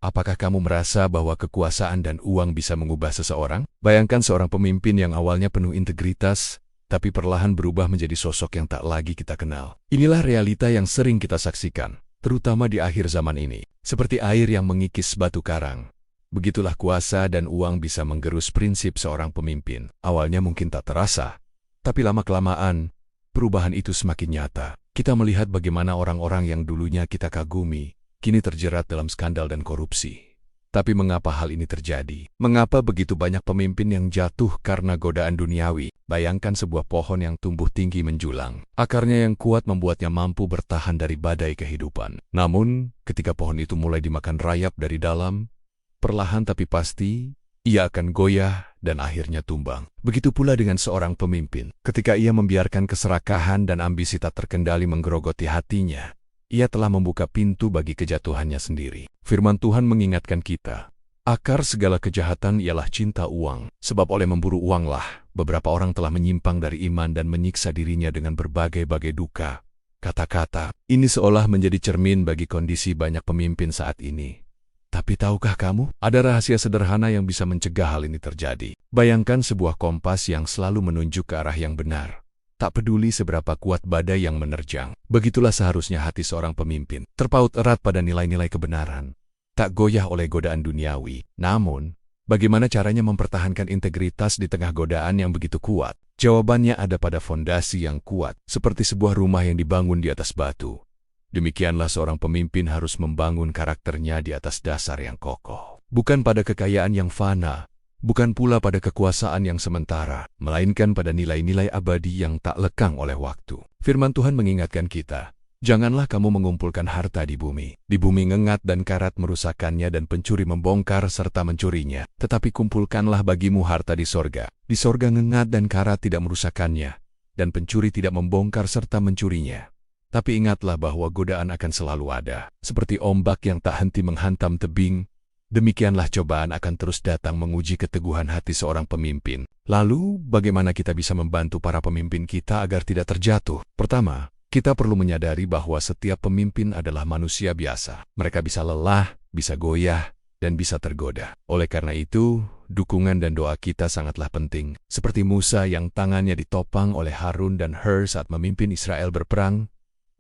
Apakah kamu merasa bahwa kekuasaan dan uang bisa mengubah seseorang? Bayangkan seorang pemimpin yang awalnya penuh integritas, tapi perlahan berubah menjadi sosok yang tak lagi kita kenal. Inilah realita yang sering kita saksikan, terutama di akhir zaman ini. Seperti air yang mengikis batu karang. Begitulah kuasa dan uang bisa menggerus prinsip seorang pemimpin. Awalnya mungkin tak terasa, tapi lama-kelamaan, perubahan itu semakin nyata. Kita melihat bagaimana orang-orang yang dulunya kita kagumi, kini terjerat dalam skandal dan korupsi. Tapi mengapa hal ini terjadi? Mengapa begitu banyak pemimpin yang jatuh karena godaan duniawi? Bayangkan sebuah pohon yang tumbuh tinggi menjulang. Akarnya yang kuat membuatnya mampu bertahan dari badai kehidupan. Namun, ketika pohon itu mulai dimakan rayap dari dalam, perlahan tapi pasti, ia akan goyah dan akhirnya tumbang. Begitu pula dengan seorang pemimpin. Ketika ia membiarkan keserakahan dan ambisi tak terkendali menggerogoti hatinya, ia telah membuka pintu bagi kejatuhannya sendiri. Firman Tuhan mengingatkan kita, akar segala kejahatan ialah cinta uang. Sebab oleh memburu uanglah, beberapa orang telah menyimpang dari iman dan menyiksa dirinya dengan berbagai-bagai duka. Kata-kata ini seolah menjadi cermin bagi kondisi banyak pemimpin saat ini. Tapi tahukah kamu, ada rahasia sederhana yang bisa mencegah hal ini terjadi. Bayangkan sebuah kompas yang selalu menunjuk ke arah yang benar. Tak peduli seberapa kuat badai yang menerjang. Begitulah seharusnya hati seorang pemimpin, terpaut erat pada nilai-nilai kebenaran. Tak goyah oleh godaan duniawi. Namun, bagaimana caranya mempertahankan integritas di tengah godaan yang begitu kuat? Jawabannya ada pada fondasi yang kuat, seperti sebuah rumah yang dibangun di atas batu. Demikianlah seorang pemimpin harus membangun karakternya di atas dasar yang kokoh. Bukan pada kekayaan yang fana, bukan pula pada kekuasaan yang sementara, melainkan pada nilai-nilai abadi yang tak lekang oleh waktu. Firman Tuhan mengingatkan kita, janganlah kamu mengumpulkan harta di bumi. Di bumi ngengat dan karat merusakkannya dan pencuri membongkar serta mencurinya. Tetapi kumpulkanlah bagimu harta di sorga. Di sorga ngengat dan karat tidak merusakkannya, dan pencuri tidak membongkar serta mencurinya. Tapi ingatlah bahwa godaan akan selalu ada. Seperti ombak yang tak henti menghantam tebing, demikianlah cobaan akan terus datang menguji keteguhan hati seorang pemimpin. Lalu, bagaimana kita bisa membantu para pemimpin kita agar tidak terjatuh? Pertama, kita perlu menyadari bahwa setiap pemimpin adalah manusia biasa. Mereka bisa lelah, bisa goyah, dan bisa tergoda. Oleh karena itu, dukungan dan doa kita sangatlah penting. Seperti Musa yang tangannya ditopang oleh Harun dan Hur saat memimpin Israel berperang,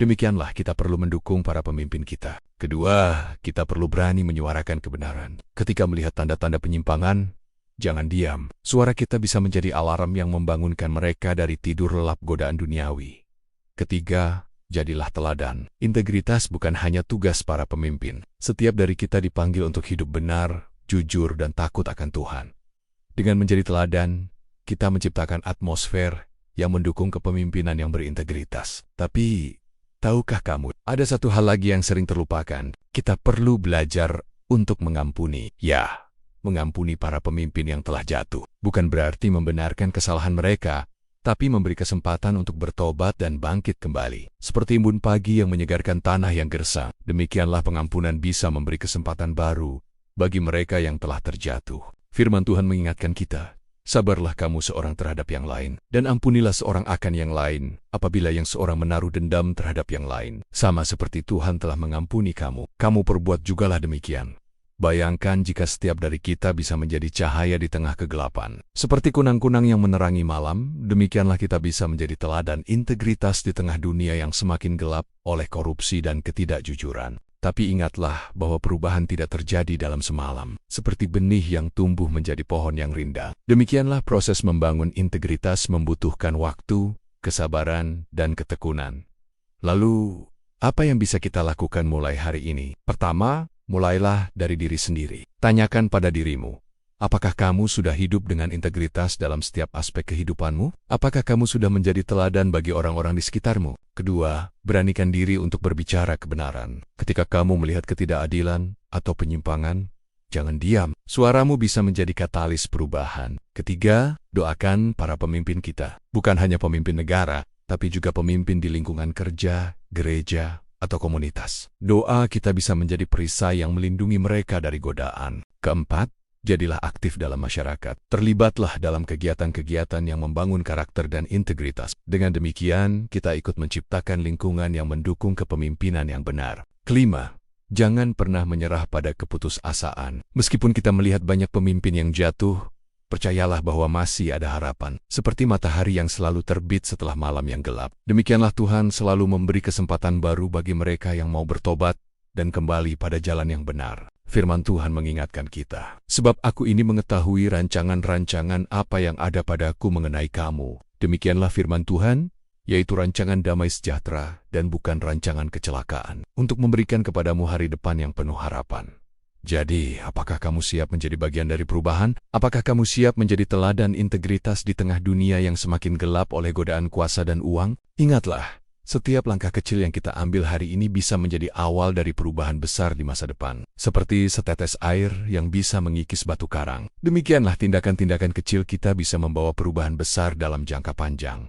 demikianlah kita perlu mendukung para pemimpin kita. Kedua, kita perlu berani menyuarakan kebenaran. Ketika melihat tanda-tanda penyimpangan, jangan diam. Suara kita bisa menjadi alarm yang membangunkan mereka dari tidur lelap godaan duniawi. Ketiga, jadilah teladan. Integritas bukan hanya tugas para pemimpin. Setiap dari kita dipanggil untuk hidup benar, jujur, dan takut akan Tuhan. Dengan menjadi teladan, kita menciptakan atmosfer yang mendukung kepemimpinan yang berintegritas. Tapi, tahukah kamu, ada satu hal lagi yang sering terlupakan. Kita perlu belajar untuk mengampuni. Ya, mengampuni para pemimpin yang telah jatuh. Bukan berarti membenarkan kesalahan mereka, tapi memberi kesempatan untuk bertobat dan bangkit kembali. Seperti embun pagi yang menyegarkan tanah yang gersang, demikianlah pengampunan bisa memberi kesempatan baru bagi mereka yang telah terjatuh. Firman Tuhan mengingatkan kita, sabarlah kamu seorang terhadap yang lain, dan ampunilah seorang akan yang lain, apabila yang seorang menaruh dendam terhadap yang lain. Sama seperti Tuhan telah mengampuni kamu, kamu perbuat jugalah demikian. Bayangkan jika setiap dari kita bisa menjadi cahaya di tengah kegelapan. Seperti kunang-kunang yang menerangi malam, demikianlah kita bisa menjadi teladan integritas di tengah dunia yang semakin gelap oleh korupsi dan ketidakjujuran. Tapi ingatlah bahwa perubahan tidak terjadi dalam semalam, seperti benih yang tumbuh menjadi pohon yang rindang. Demikianlah proses membangun integritas membutuhkan waktu, kesabaran, dan ketekunan. Lalu, apa yang bisa kita lakukan mulai hari ini? Pertama, mulailah dari diri sendiri. Tanyakan pada dirimu, apakah kamu sudah hidup dengan integritas dalam setiap aspek kehidupanmu? Apakah kamu sudah menjadi teladan bagi orang-orang di sekitarmu? Kedua, beranikan diri untuk berbicara kebenaran. Ketika kamu melihat ketidakadilan atau penyimpangan, jangan diam. Suaramu bisa menjadi katalis perubahan. Ketiga, doakan para pemimpin kita. Bukan hanya pemimpin negara, tapi juga pemimpin di lingkungan kerja, gereja, atau komunitas. Doa kita bisa menjadi perisai yang melindungi mereka dari godaan. Keempat, jadilah aktif dalam masyarakat. Terlibatlah dalam kegiatan-kegiatan yang membangun karakter dan integritas. Dengan demikian, kita ikut menciptakan lingkungan yang mendukung kepemimpinan yang benar. Kelima, Jangan pernah menyerah pada keputusasaan. Meskipun kita melihat banyak pemimpin yang jatuh, percayalah bahwa masih ada harapan. Seperti matahari yang selalu terbit setelah malam yang gelap. Demikianlah Tuhan selalu memberi kesempatan baru bagi mereka yang mau bertobat dan kembali pada jalan yang benar. Firman Tuhan mengingatkan kita, "Sebab aku ini mengetahui rancangan-rancangan apa yang ada padaku mengenai kamu." Demikianlah firman Tuhan, yaitu rancangan damai sejahtera dan bukan rancangan kecelakaan, untuk memberikan kepadamu hari depan yang penuh harapan. Jadi, apakah kamu siap menjadi bagian dari perubahan? Apakah kamu siap menjadi teladan integritas di tengah dunia yang semakin gelap oleh godaan kuasa dan uang? Ingatlah, setiap langkah kecil yang kita ambil hari ini bisa menjadi awal dari perubahan besar di masa depan. Seperti setetes air yang bisa mengikis batu karang. Demikianlah tindakan-tindakan kecil kita bisa membawa perubahan besar dalam jangka panjang.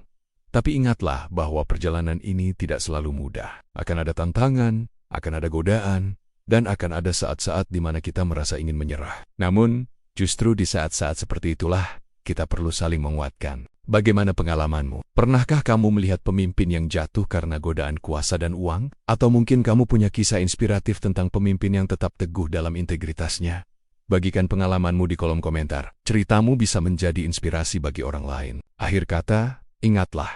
Tapi ingatlah bahwa perjalanan ini tidak selalu mudah. Akan ada tantangan, akan ada godaan, dan akan ada saat-saat di mana kita merasa ingin menyerah. Namun, justru di saat-saat seperti itulah kita perlu saling menguatkan. Bagaimana pengalamanmu? Pernahkah kamu melihat pemimpin yang jatuh karena godaan kuasa dan uang? Atau mungkin kamu punya kisah inspiratif tentang pemimpin yang tetap teguh dalam integritasnya? Bagikan pengalamanmu di kolom komentar. Ceritamu bisa menjadi inspirasi bagi orang lain. Akhir kata, ingatlah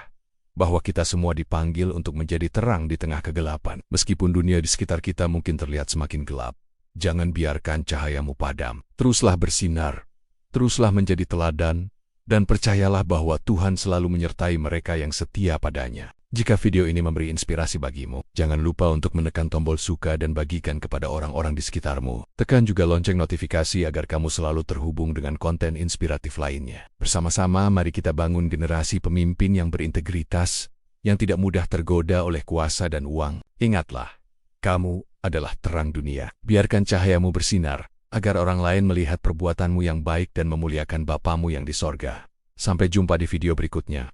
bahwa kita semua dipanggil untuk menjadi terang di tengah kegelapan. Meskipun dunia di sekitar kita mungkin terlihat semakin gelap, jangan biarkan cahayamu padam. Teruslah bersinar, teruslah menjadi teladan, dan percayalah bahwa Tuhan selalu menyertai mereka yang setia padanya. Jika video ini memberi inspirasi bagimu, jangan lupa untuk menekan tombol suka dan bagikan kepada orang-orang di sekitarmu. Tekan juga lonceng notifikasi agar kamu selalu terhubung dengan konten inspiratif lainnya. Bersama-sama, mari kita bangun generasi pemimpin yang berintegritas, yang tidak mudah tergoda oleh kuasa dan uang. Ingatlah, kamu adalah terang dunia. Biarkan cahayamu bersinar, agar orang lain melihat perbuatanmu yang baik dan memuliakan Bapamu yang di sorga. Sampai jumpa di video berikutnya.